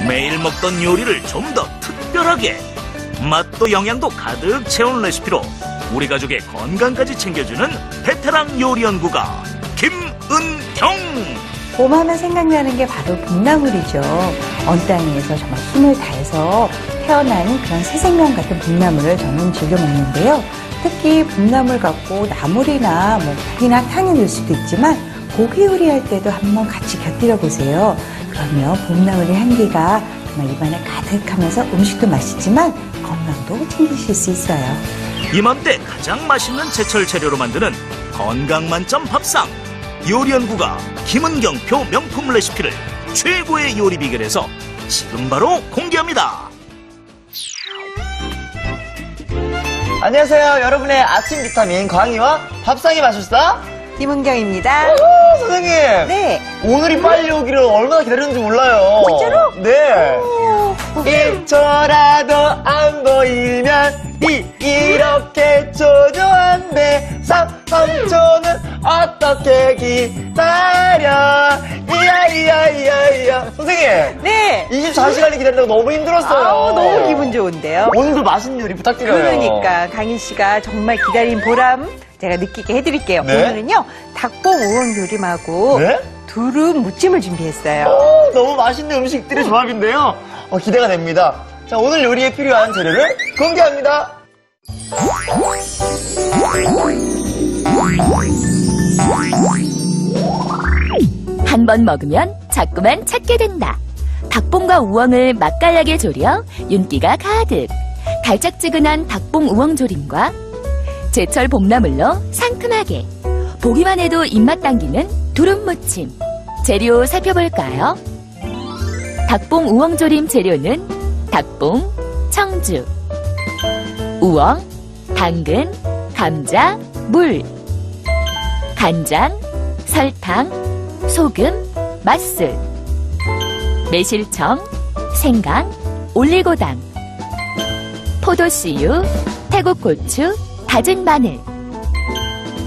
매일 먹던 요리를 좀 더 특별하게, 맛도 영양도 가득 채운 레시피로 우리 가족의 건강까지 챙겨주는 베테랑 요리 연구가 김은경. 봄하면 생각나는 게 바로 봄나물이죠. 언 땅에서 정말 힘을 다해서 태어난 그런 새 생명 같은 봄나물을 저는 즐겨 먹는데요. 특히 봄나물 갖고 나물이나 국이나 탕에 넣을 수도 있지만 고기 요리할 때도 한번 같이 곁들여 보세요. 그러면 봄나물의 향기가 정말 입안에 가득하면서 음식도 맛있지만 건강도 챙기실 수 있어요. 이맘때 가장 맛있는 제철 재료로 만드는 건강 만점 밥상. 요리 연구가 김은경표 명품 레시피를 최고의 요리 비결에서 지금 바로 공개합니다. 안녕하세요. 여러분의 아침 비타민 광희와 밥상의 마술사 김은경입니다. 선생님. 네. 오늘이 빨리 오기를 얼마나 기다렸는지 몰라요. 진짜로? 네. 1초라도 안 보이면 이렇게 초조한데 3초는 어떻게 기다려. 이야. 선생님. 네. 24시간을 기다린다고 너무 힘들었어요. 너무 기분 좋은데요. 오늘도 맛있는 요리 부탁드려요. 그러니까 강희 씨가 정말 기다린 보람 제가 느끼게 해드릴게요. 네? 오늘은요 닭봉 우엉 요림하고 네? 두릅 무침을 준비했어요. 너무 맛있는 음식들의 조합인데요. 기대가 됩니다. 자, 오늘 요리에 필요한 재료를 공개합니다. 한 번 먹으면 자꾸만 찾게 된다. 닭봉과 우엉을 맛깔나게 조려 윤기가 가득. 달짝지근한 닭봉 우엉 조림과 제철 봄나물로 상큼하게, 보기만 해도 입맛 당기는 두릅 무침. 재료 살펴볼까요? 닭봉 우엉 조림 재료는 닭봉, 청주, 우엉, 당근, 감자, 물, 간장, 설탕, 소금, 맛술, 매실청, 생강, 올리고당, 포도씨유, 태국고추, 다진 마늘.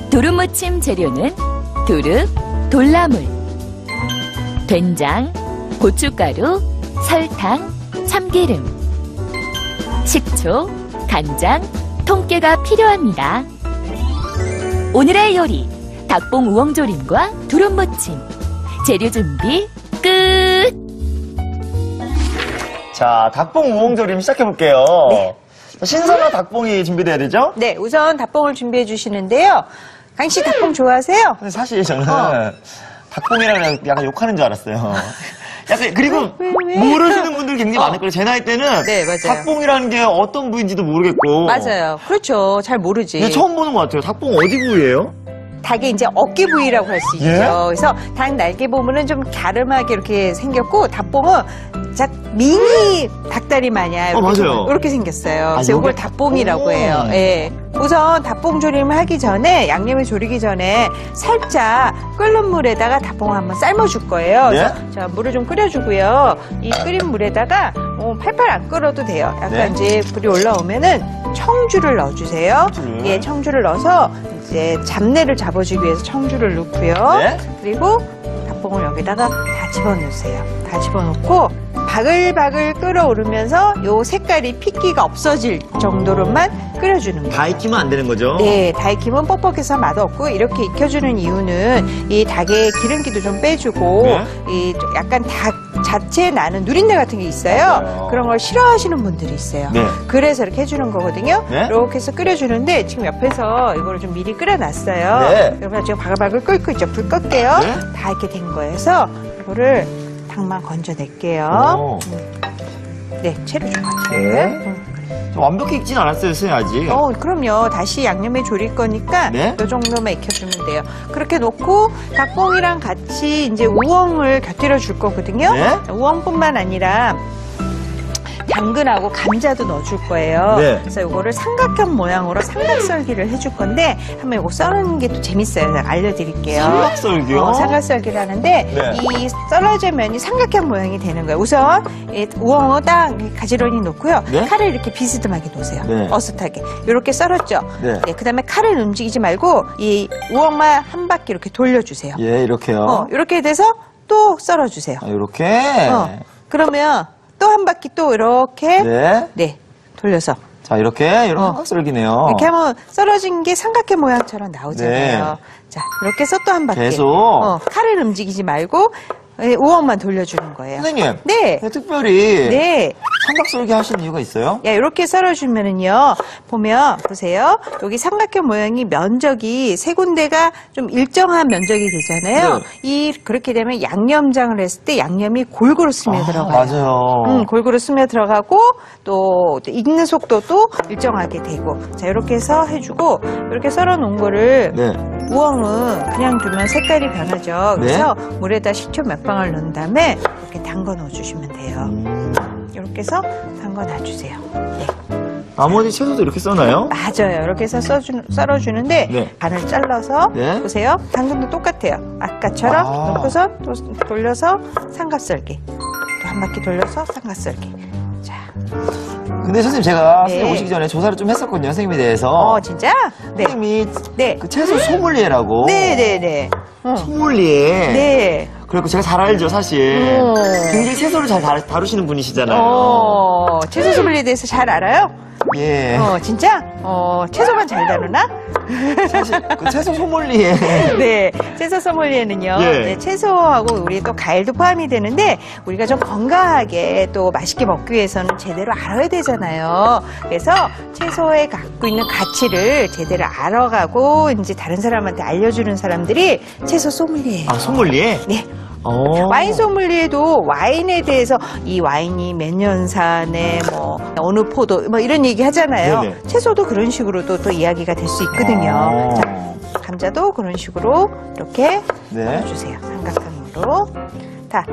두릅무침 재료는 두릅, 돌나물, 된장, 고춧가루, 설탕, 참기름, 식초, 간장, 통깨가 필요합니다. 오늘의 요리, 닭봉 우엉조림과 두릅무침. 재료 준비 끝! 자, 닭봉 우엉조림 시작해볼게요. 네. 신선한 닭봉이 준비돼야 되죠? 네, 우선 닭봉을 준비해 주시는데요. 강희 씨 닭봉 좋아하세요? 근데 사실 저는 닭봉이라면 약간 욕하는 줄 알았어요. 약간 그리고 왜? 모르시는 분들이 굉장히 많을 거예요. 제 나이 때는 네, 맞아요. 닭봉이라는 게 어떤 부위인지도 모르겠고. 맞아요. 그렇죠. 잘 모르지. 근데 처음 보는 것 같아요. 닭봉 어디 부위예요? 닭의 이제 어깨 부위라고 할 수 있죠. 예? 그래서 닭 날개 부분은 좀 갸름하게 이렇게 생겼고 닭봉은 자 미니 닭다리 마냥 이렇게, 맞아요. 이렇게 생겼어요. 그래서 요게 이걸 닭봉이라고 닭봉. 해요. 예. 우선 닭봉 조림을 하기 전에 양념을 졸이기 전에 살짝 끓는 물에다가 닭봉을 한번 삶아줄 거예요. 네? 그래서 자 물을 좀 끓여주고요. 이 끓인 물에다가 팔팔 안 끓어도 돼요. 약간 네? 이제 불이 올라오면은 청주를 넣어주세요. 청주를. 예, 청주를 넣어서 이제 잡내를 잡아주기 위해서 청주를 넣고요. 네? 그리고 닭봉을 여기다가 다 집어넣으세요. 다 집어넣고 바글바글 끓어오르면서 요 색깔이 핏기가 없어질 정도로만 끓여주는 거예요. 다 익히면 안 되는 거죠? 네, 다 익히면 뻑뻑해서 맛없고 이렇게 익혀주는 이유는 이 닭의 기름기도 좀 빼주고 네? 이 약간 닭 자체에 나는 누린내 같은 게 있어요. 맞아요. 그런 걸 싫어하시는 분들이 있어요. 네. 그래서 이렇게 해주는 거거든요. 네? 이렇게 해서 끓여주는데 지금 옆에서 이거를 좀 미리 끓여놨어요. 네. 여러분 지금 바글바글 끓고 있죠. 불 끌게요. 네? 다 이렇게 된 거예요. 그래서 이거를 닭만 건져낼게요. 오. 네, 채로 좀 네. 좀 완벽히 익진 않았어요, 선생님, 아직. 그럼요. 다시 양념에 졸일 거니까 네? 이 정도만 익혀주면 돼요. 그렇게 놓고 닭봉이랑 같이 이제 우엉을 곁들여 줄 거거든요. 네? 우엉뿐만 아니라 당근하고 감자도 넣어줄 거예요. 네. 그래서 이거를 삼각형 모양으로 삼각썰기를 해줄 건데 한번 이거 썰는 게 또 재밌어요. 제가 알려드릴게요. 삼각썰기요? 삼각썰기를 하는데 네. 이 썰어진 면이 삼각형 모양이 되는 거예요. 우선 이 우엉을 딱 가지런히 놓고요. 네? 칼을 이렇게 비스듬하게 놓으세요. 네. 어슷하게. 이렇게 썰었죠. 네. 그다음에 칼을 움직이지 말고 이 우엉만 한 바퀴 이렇게 돌려주세요. 예, 이렇게요. 이렇게 돼서 또 썰어주세요. 이렇게? 그러면 또 한 바퀴 또 이렇게 네. 네, 돌려서 자, 이렇게 삼각썰기네요. 이렇게 하면 썰어진 게 삼각형 모양처럼 나오잖아요. 네. 자, 이렇게 해서 또 한 바퀴. 계속. 칼을 움직이지 말고 우엉만 돌려주는 거예요. 선생님. 네. 특별히 네. 삼각썰기 하신 이유가 있어요? 야, 이렇게 썰어주면은요, 보세요. 여기 삼각형 모양이 면적이 세 군데가 좀 일정한 면적이 되잖아요. 그렇게 되면 양념장을 했을 때 양념이 골고루 스며들어가요. 맞아요. 골고루 스며들어가고, 또 익는 속도도 일정하게 되고. 자, 이렇게 해서 해주고, 이렇게 썰어놓은 거를 네. 우엉은 그냥 두면 색깔이 변하죠. 그래서 물에다 식초 몇 방울 넣은 다음에 이렇게 담궈 넣어주시면 돼요. 이렇게 해서 담궈 놔주세요. 네. 나머지 채소도 이렇게 써나요? 맞아요. 이렇게 해서 썰어주는데 네. 반을 잘라서 네. 보세요. 당근도 똑같아요. 아까처럼 넣고서 또 돌려서 삼각썰기. 또 한 바퀴 돌려서 삼각썰기. 자. 근데 선생님 제가 네. 선생님 오시기 전에 조사를 좀 했었거든요. 선생님에 대해서. 진짜? 네. 선생님이 네. 그 채소 소믈리에라고. 네네네. 소믈리에. 네. 그리고 제가 잘 알죠, 사실. 굉장히 채소를 잘 다루시는 분이시잖아요. 채소 소믈리에 대해서 잘 알아요? 예. 진짜? 채소만 잘 다루나? 사실 그 채소 소믈리에. 네, 채소 소믈리에는요. 예. 네, 채소하고 우리 또 과일도 포함이 되는데 우리가 좀 건강하게 또 맛있게 먹기 위해서는 제대로 알아야 되잖아요. 그래서 채소에 갖고 있는 가치를 제대로 알아가고 이제 다른 사람한테 알려주는 사람들이 채소 소믈리에예요. 아, 소믈리에? 네. 와인 소믈리에도 와인에 대해서 이 와인이 몇 년산에 어느 포도 이런 얘기 하잖아요. 네네. 채소도 그런 식으로도 또 이야기가 될 수 있거든요. 자, 감자도 그런 식으로 이렇게 넣어주세요. 삼각형으로. 다.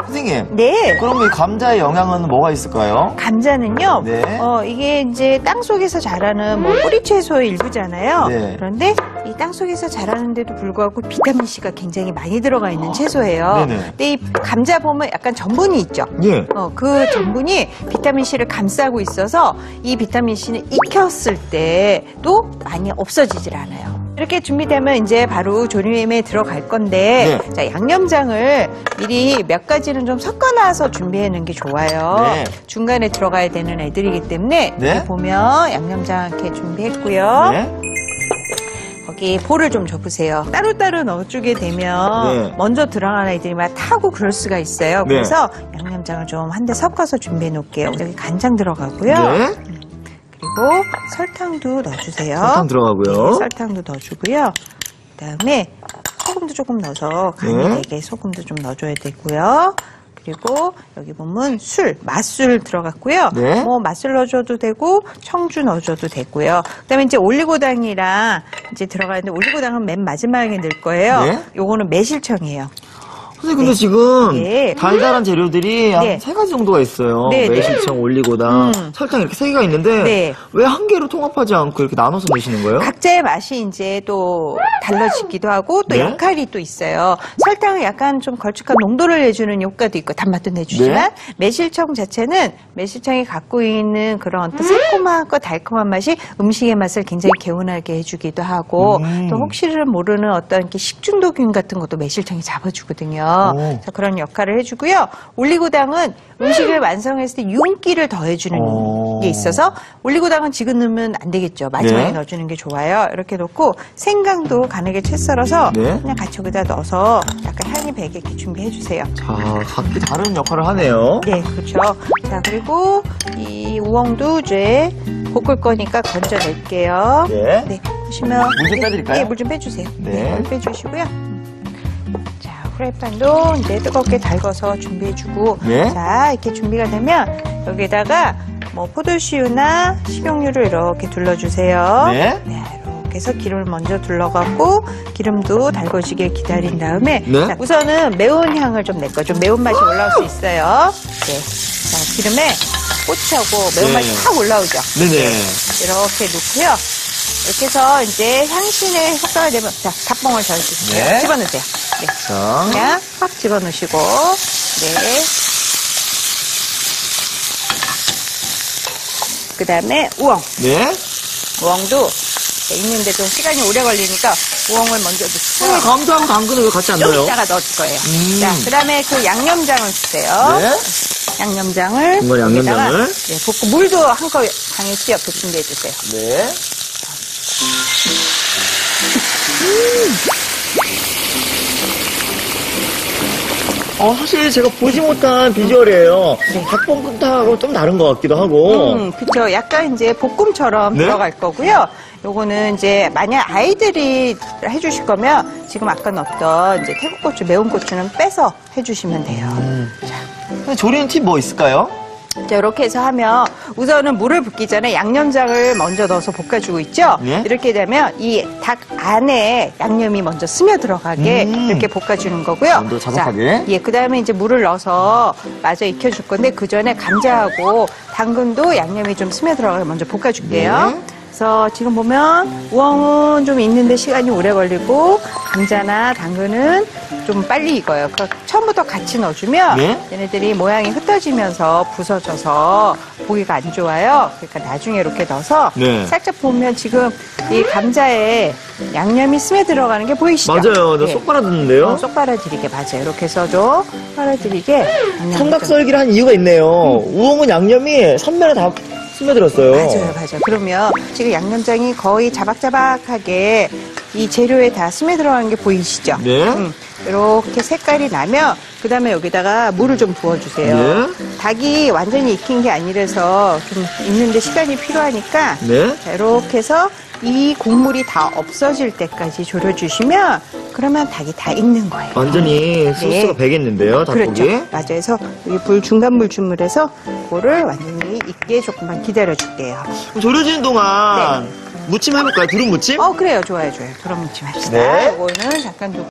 선생님. 네. 그럼 이 감자의 영양은 뭐가 있을까요? 감자는요. 네. 이게 이제 땅 속에서 자라는 뿌리 채소의 일부잖아요. 네. 그런데 이 땅 속에서 자라는데도 불구하고 비타민 C가 굉장히 많이 들어가 있는 채소예요. 네네. 근데 이 감자 보면 약간 전분이 있죠. 예. 그 전분이 비타민 C를 감싸고 있어서 이 비타민 C는 익혔을 때도 많이 없어지질 않아요. 이렇게 준비되면 이제 바로 조림에 들어갈 건데, 자, 양념장을 미리 몇 가지는 좀 섞어놔서 준비해 놓은 게 좋아요. 네. 중간에 들어가야 되는 애들이기 때문에, 네. 여기 보면 양념장 이렇게 준비했고요. 네. 거기 볼을 좀 줘보세요. 따로따로 넣어주게 되면 먼저 들어가는 애들이 막 타고 그럴 수가 있어요. 네. 그래서 양념장을 좀 한 대 섞어서 준비해 놓을게요. 여기 간장 들어가고요. 네. 그리고 설탕도 넣어주세요. 설탕 들어가고요. 네, 설탕도 넣어주고요. 그다음에 소금도 조금 넣어서 간이 되게 소금도 좀 넣어줘야 되고요. 그리고 여기 보면 맛술 들어갔고요. 네. 맛술 넣어줘도 되고 청주 넣어줘도 되고요. 그다음에 이제 올리고당이랑 이제 들어가는데 올리고당은 맨 마지막에 넣을 거예요. 네. 요거는 매실청이에요. 선생님, 근데 지금 네. 달달한 재료들이 한 네. 3가지 정도가 있어요. 네, 네. 매실청, 올리고당, 설탕 이렇게 3개가 있는데 네. 왜 한 개로 통합하지 않고 이렇게 나눠서 넣으시는 거예요? 각자의 맛이 이제 또 달라지기도 하고 또 네. 역할이 또 있어요. 설탕은 약간 좀 걸쭉한 농도를 내주는 효과도 있고 단맛도 내주지만 매실청 자체는 매실청이 갖고 있는 그런 어떤 새콤하고 달콤한 맛이 음식의 맛을 굉장히 개운하게 해주기도 하고 또 혹시를 모르는 어떤 이렇게 식중독균 같은 것도 매실청이 잡아주거든요. 자, 그런 역할을 해주고요. 올리고당은 음식을 완성했을 때 윤기를 더해주는 게 있어서 올리고당은 지금 넣으면 안 되겠죠. 마지막에 넣어주는 게 좋아요. 이렇게 놓고 생강도 가늘게 채 썰어서 그냥 같이 여기다 넣어서 약간 향이 배게 이렇게 준비해 주세요. 자, 각기 다른 역할을 하네요. 네, 그렇죠. 자, 그리고 이 우엉도 이제 볶을 거니까 건져낼게요. 네. 네, 보시면 물 좀 빼드릴까요? 네, 물 좀 빼주세요. 네. 물 빼주시고요. 자, 프라이팬도 이제 뜨겁게 달궈서 준비해주고 자, 이렇게 준비가 되면 여기다가 포도씨유나 식용유를 이렇게 둘러주세요. 네. 이렇게 해서 기름을 먼저 둘러갖고 기름도 달궈지게 기다린 다음에 자, 우선은 매운 향을 좀 낼 거예요. 좀 매운맛이 올라올 수 있어요. 네. 자, 기름에 고추하고 매운맛이 확 올라오죠. 네네. 이렇게 넣고요. 이렇게 해서 이제 향신의 효과가 되면 자, 닭봉을 저어주세요. 집어넣으세요. 네. 자. 그냥 확 집어넣으시고 네. 그 다음에 우엉. 네. 우엉도 익는데 좀 시간이 오래 걸리니까 우엉을 먼저 넣고요. 감자하고 당근을 왜 같이 안 좀 넣어요? 이따가 넣을 거예요. 자, 그 다음에 그 양념장을 주세요. 네. 양념장을 이건 양념장을? 여기다가, 네, 볶고 물도 한컵 강했지 옆에 준비해 주세요. 네. 사실 제가 보지 못한 비주얼이에요. 네. 닭볶음탕하고 좀 다른 것 같기도 하고. 그쵸. 약간 이제 볶음처럼 네? 들어갈 거고요. 요거는 이제 만약 아이들이 해주실 거면 지금 아까 넣었던 이제 태국고추, 매운 고추는 빼서 해주시면 돼요. 조리는 팁 뭐 있을까요? 자, 이렇게 해서 하면 우선은 물을 붓기 전에 양념장을 먼저 넣어서 볶아주고 있죠? 네. 이렇게 되면 이 닭 안에 양념이 먼저 스며 들어가게 이렇게 볶아주는 거고요. 좀 더 자작하게. 그 다음에 이제 물을 넣어서 마저 익혀줄 건데 그 전에 감자하고 당근도 양념이 좀 스며 들어가게 먼저 볶아줄게요. 네. 그래서 지금 보면 우엉은 좀 익는데 시간이 오래 걸리고 감자나 당근은 좀 빨리 익어요. 그러니까 처음부터 같이 넣어주면 네. 얘네들이 모양이 흩어지면서 부서져서 보기가 안 좋아요. 그러니까 나중에 이렇게 넣어서 네. 살짝 보면 지금 이 감자에 양념이 스며 들어가는 게 보이시죠? 맞아요. 나 네. 쏙 빨아듣는데요. 쏙 빨아들이게 맞아요. 이렇게 해서 좀 빨아들이게 양념을 좀- 삼각썰기를 한 이유가 있네요. 우엉은 양념이 선면에 다 스며들었어요. 맞아요. 그러면 지금 양념장이 거의 자박자박하게 이 재료에 다 스며 들어가는 게 보이시죠? 네. 이렇게 색깔이 나면 그 다음에 여기다가 물을 좀 부어주세요. 네. 닭이 완전히 익힌 게 아니라서 좀 익는데 시간이 필요하니까 네. 자, 이렇게 해서 이 국물이 다 없어질 때까지 졸여주시면 그러면 닭이 다 익는 거예요. 완전히 소스가 네. 배겠는데요, 닭고기. 그렇죠. 맞아요. 그래서 이 불 중간불 주물해서 그거를 완전히 익게 조금만 기다려줄게요. 그럼 졸여지는 동안 무침 해볼까요? 두릅 무침? 그래요. 좋아요. 그럼 무침 합시다. 네. 이거는 잠깐 두고.